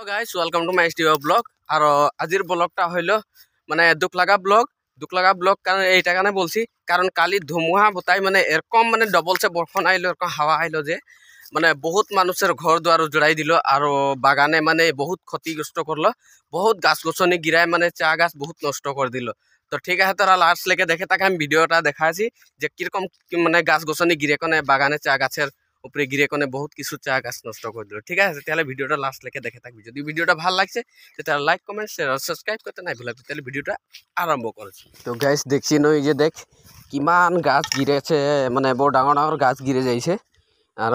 Hello guys welcome to my studio blog और आजिर ब्लगटा हইল মানে দুখ লাগা ব্লগ কারণ এইটা কারণে বলছি কারণ কালি ধুমুহা বতাই মানে এরকম মানে ডবল সে বর্ষণ আইলো এরকম হাওয়া আইলো যে মানে বহুত মানুষের ঘর দুয়ার উজড়াই দিল আর বাগানে মানে বহুত ক্ষতিগ্রস্ত করলো বহুত গাছ গছনি গিরায় মানে চা গাছ বহুত নষ্ট করে দিল। তো ঠিক আছে তোরা লাস্ট লেগে দেখে তাকে আমি ভিডিওটা দেখাচ্ছি যে কিরকম মানে গাছ গছনি গিরে কোনে বাগানে চা গাছের উপরে গিরে কোনে বহুত কিছু চা গাছ নষ্ট করে দিল। ঠিক আছে তাহলে ভিডিওটা লাস্ট লেগে দেখে থাকবি, যদি ভিডিওটা ভালো লাগছে তাহলে লাইক কমেন্ট শেয়ার আর সাবস্ক্রাইব করতে নাই ভুলবি। তাহলে ভিডিওটা আরম্ভ করছি। তো গাইস দেখছি ন এই যে দেখ কিমান গাছ গিরেছে মানে বড় ডাঙর ডাঙর গাছ গিরে যাইছে আর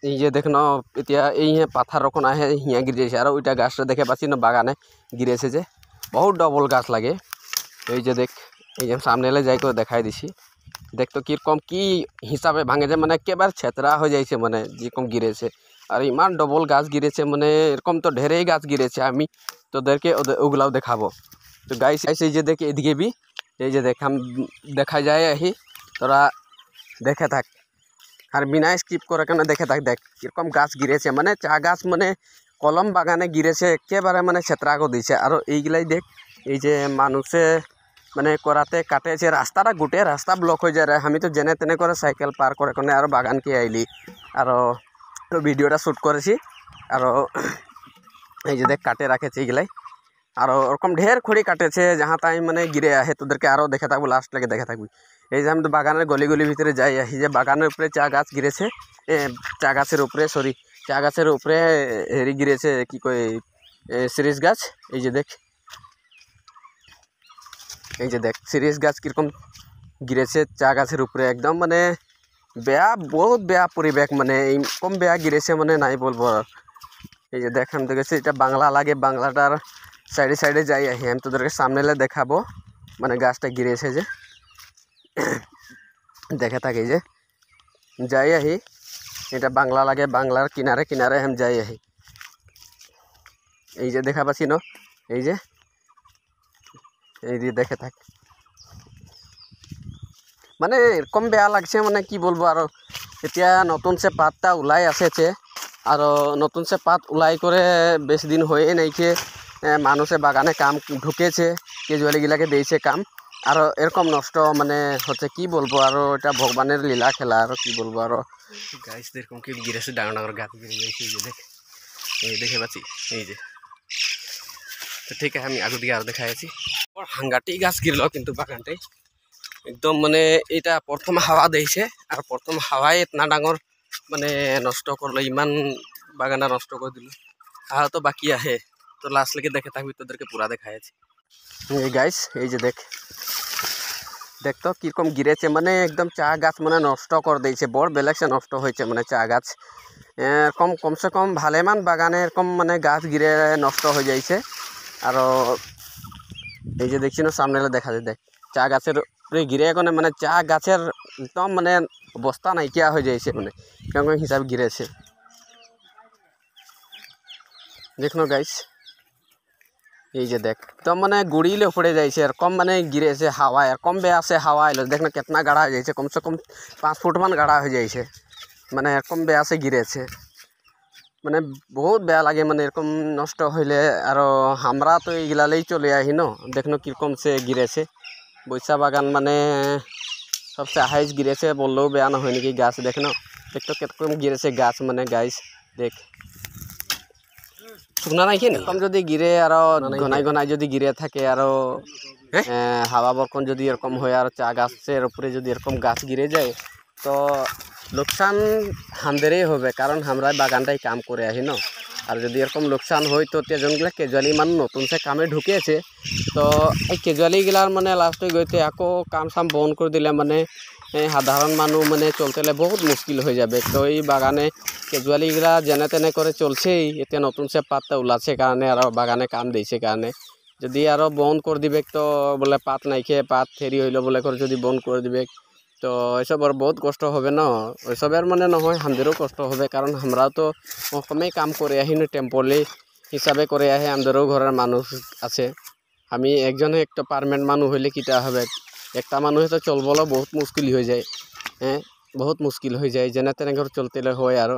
এই যে দেখ ন এতিয়া এই পাথার রকম আহে হিয়া গিরে যাইছে আর ওইটা গাছটা দেখে পাচ্ছি না বাগানে গিরেছে যে বহুত ডবল গাছ লাগে। এই যে দেখ এই যে সামনে এলে যাই করে দেখাই দিছি দেখ তো কিরকম কি হিসাবে ভাঙে যে মানে একেবারে ছেতরা হয়ে যাইছে মানে যেরকম গিরেছে আর ইমান ডবল গাছ গিরেছে মানে এরকম তো ঢেরেই গাছ গিরেছে আমি তোদেরকে ওগুলাও দেখাবো। তো গাইস এই যে দেখ এদিকে বি এই যে দেখ দেখা যায় আহি তোরা দেখে থাক আর বিনা স্কিপ করে কেন দেখে থাক দেখ কিরকম গাছ গিরেছে মানে চা গাছ মানে কলম বাগানে গিরেছে একেবারে মানে ছেতরা করে দিয়েছে আর এইগুলাই দেখ এই যে মানুষে মানে করাতে কাটেছে রাস্তাটা গোটে রাস্তা ব্লক হয়ে যায় আমি তো জেনে তেনে করে সাইকেল পার করে কোনে আর বাগানকে আইলি আর তো ভিডিওটা শ্যুট করেছি আর এই যে দেখ কাটে রাখেছে এইগুলাই আর ওরকম ঢের খড়ি কাটেছে যাহা তাই মানে গিরে আহে তোদেরকে আরও দেখে থাকবো লাস্ট লেগে দেখে থাকবি। এই যে আমি তো বাগানের গলি গলি ভিতরে যাই আহি যে বাগানের উপরে চা গাছ গিরেছে চা গাছের উপরে চা গাছের উপরে হেরি গিরেছে কি কয় সিরিজ গাছ। এই যে দেখ সিরিজ গাছ কিরকম গিরেছে চা গাছের উপরে একদম মানে বেয়া বহুত বেয়া পরিবেশ মানে কম বেয়া গিরেছে মানে নাই বলবো। এই যে দেখ আমি তো গেছি এটা বাংলা লাগে বাংলাটার সাইডে সাইডে যাই আহি আমি তোদেরকে সামনে এলে দেখাবো মানে গাছটা গিরেছে যে দেখে থাকি যে যাই আহি এটা বাংলা লাগে বাংলার কিনারে কিনারে আমি যাই আহি এই যে দেখা পাচ্ছি ন এই যে দেখে থাক মানে এরকম বেয়া লাগছে মানে কি বলবো আর এতিয়া নতুন সে পাতটা ওলাই আসেছে আর নতুন সে পাত ওলাই করে বেশি দিন হয়ে নাইছে মানুষে বাগানে কাম ঢুকেছে কেজুয়ালিগুলাকে দিয়েছে কাম আর এরকম নষ্ট মানে হচ্ছে কি বলবো আর এটা ভগবানের লীলা খেলা আর কি বলবো আর গাছ এরকম কি গিরেছে ডাঙর ডাঙর গাছ গিরে যাইছে এই যে দেখ এই দেখে পাচ্ছি এই যে। তো ঠিক আছে আমি আগে দিকে আরো দেখাইছি হাঙ্গাটি গাছ গিরল কিন্তু বাগানটাই একদম মানে এটা প্রথম হাওয়া দিয়েছে আর প্রথম হাওয়ায় এতনা ডাঙর মানে নষ্ট করলো ইমান বাগানটা নষ্ট করে দিল আর তো বাকি আহে তো লাস্ট লেগে দেখে থাকবি তোদেরকে পুরা দেখাইছি। এই গাইস এই যে দেখ তো কিরকম গিরেছে মানে একদম চা গাছ মানে নষ্ট করে দিয়েছে বড় বেলেগসে নষ্ট হয়েছে মানে চা গাছ এরকম কমসে কম ভালেমান বাগানে এরকম মানে গাছ গিরে নষ্ট হয়ে যাইছে আর এই যে দেখছি না সামনে দেখা যায় দেখ চা গাছের গিরে এখন মানে চা গাছের একদম মানে অবস্থা নাইকিয়া হয়ে যাইছে মানে কেমন হিসাবে গিরেছে দেখুন গাইস এই যে দেখ একদম মানে গুড়িলে পড়ে যাইছে এরকম মানে গিরেছে হাওয়া এরকম বেয়া আছে হাওয়া আইলো দেখ না কেতনা গাঢ়া হয়ে যাইছে কমসে কম 5 ফুট মান গাঢ়া হয়ে যাইছে মানে এরকম বেয়া আছে গিরেছে মানে বহুত বেয়া লাগে মানে এরকম নষ্ট হইলে আর আমরা তো এইগুলালেই চলে আহি ন দেখনো কিরকম সে গিরেছে বৈশা বাগান মানে সবচেয়ে হাইস গিরেছে বললেও বেয়া নহয় নাকি গাছ দেখ ন দেখ তো কিরকম গিরেছে গাছ মানে গাইস দেখ শুকনা নাইকি এরকম যদি গিরে আর ঘনাই ঘনাই যদি গিরে থাকে আর হাওয়া বরকন যদি এরকম হয় আর চা গাছের উপরে যদি এরকম গাছ গিরে যায় তো লোকসান আমাদেরই হবে কারণ আমরা বাগানটাই কাম করে আহি ন আর যদি এরকম লোকসান হয় তো তেজনগুলা কেজুয়ালি মানুষ নতুন সে কামে ঢুকেছে তো এই কেজুয়ালিগুলার মানে লাস্টে গইতে আকৌ কাম সাম বন্ধ করে দিলে মানে সাধারণ মানুষ মানে চলতে বহুত মুশকিল হয়ে যাবে। তো এই বাগানে কেজুয়ালিগুলা যেনে তেনে করে চলছেই এতিয়া নতুন সে পাতটা ওলাছে কারণে আর বাগানে কাম দিয়েছে কারণে যদি আরও বন্ধ করে দিবে তো বলে পাত নাইখে পাত ফেরি হইল বলে করে যদি বন্ধ করে দিবে তো এসব আর বহুত কষ্ট হবে না ওইসবের মানে নহয় আমাদেরও কষ্ট হবে কারণ আমরাও তো কমেই কাম করে আহি না টেম্পোরারি হিসাবে করে আহে আমাদেরও ঘরের মানুষ আছে আমি একজনে একটা পারমানেন্ট মানুষ হইলে কিটা হবে একটা মানুষে তো চলবলো বহুত মুশকিল হয়ে যায় বহুত মুশকিল হয়ে যায় যেনে তেনে করে চলতে হয় আর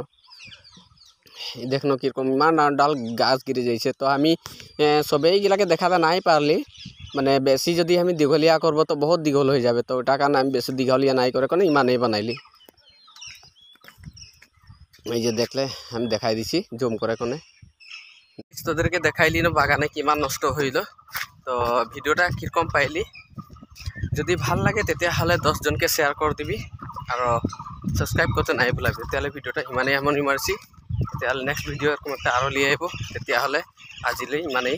দেখনো কিরকম ইমান ডাল গাছ গিরি যাইছে তো আমি সবে এইগুলাকে দেখাতে নাই পারলি মানে বেশি যদি আমি দীঘলিয়া করব তো বহুত দীঘল হয়ে যাবে তো ওটা কারণে আমি বেশি দীঘলিয়া নাই করে কোনো ইমানেই বানাইলি এই যে দেখলে আমি দেখাই দিছি জুম করে কোনে তোদেরকে দেখাইলি না বাগানে কিমান নষ্ট হইল তো ভিডিওটা কিরকম পাইলি যদি ভাল লাগে তেতিয়াহ'লে 10 জনকে শেয়ার কৰি দিবি আৰু সাবস্ক্ৰাইব কৰতে নাই ভুলাবি তেতিয়াহ'লে ভিডিওটা ইমানেই আমনি মাৰিছি তেতিয়াহ'লে নেক্সট ভিডিও আৰু লিয়াই আহিব তেতিয়াহ'লে আজিলৈ ইমানেই